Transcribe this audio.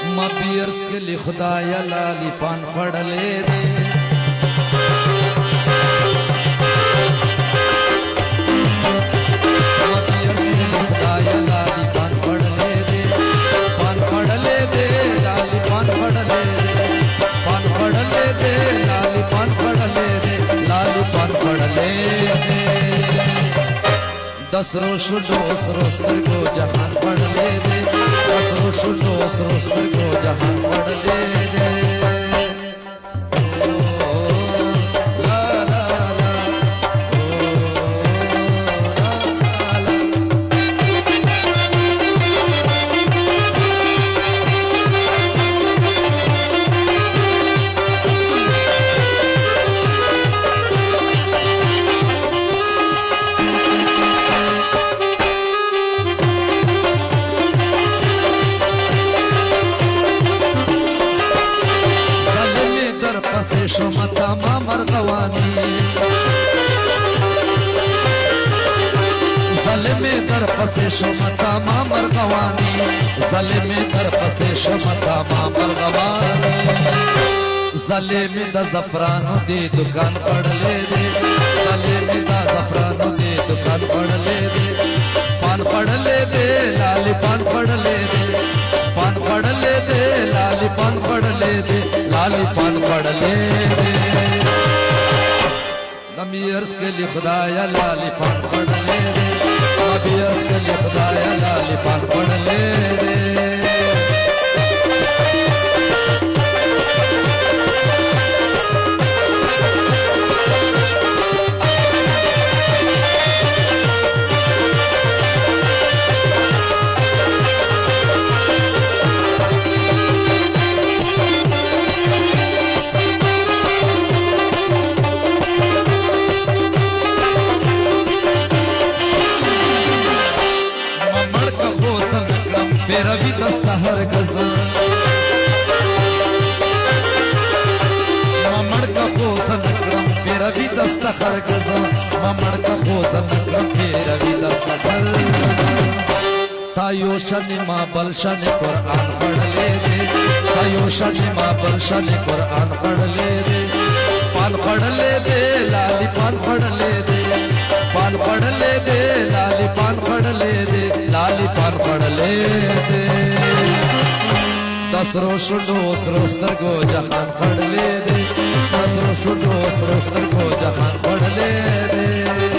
मबियर्स के लिए खुदाया लाली पान पड़ ले दे। मबियर्स के लिए खुदाया लाली पान पड़ ले दे, पान पड़ ले दे, लाली पान पड़ ले दे, पान पड़ ले दे, लाली पान पड़ ले दे, लाली पान पड़ ले दे। 10 रोश रोज कर को जहान पढ़ ले दे, 10 रोश रोज कर को जहान पढ़ ले दे। शोमता मामर गवानी जले में दर पसे शोमता मामर गवानी, जले में दर पसे शोमता मामर गवानी। जले में द जफरानो दे दुकान पड़ ले दे, जले में द जफरानो दे दुकान पड़ ले दे। पान पड़ ले दे, लाली पान पड़ ले दे, पान पड़ ले दे, लाली पान पड़ ले दे, लाली पान पड़ ले दे। मबियर्स के लिए खुदाया लाली पान पड़ ले दे, मबियर्स के लिए खुदाया लाली पान पड़ ले दे। मेरा भी दस्ता हर गज़ा ममड़ का खोसन नकरम, मेरा भी दस्ता हर गज़ा ममड़ का खोसन नकरम, मेरा भी दस्ता हर गज़ा। तायो शनि माँ बल शनि कुरान पढ़ ले दे, तायो शनि माँ बल शनि कुरान पढ़ ले दे। पान पढ़ ले दे, लाली पान पढ़ ले दे, पान पढ़ ले दे, लाली पान पढ़ ले दे, लाली पान पढ़ ले दे। 10 रोश रोस्तर को जहान पढ़ ले दे, 10 रोश रोस्तर को जहान पढ़ ले दे।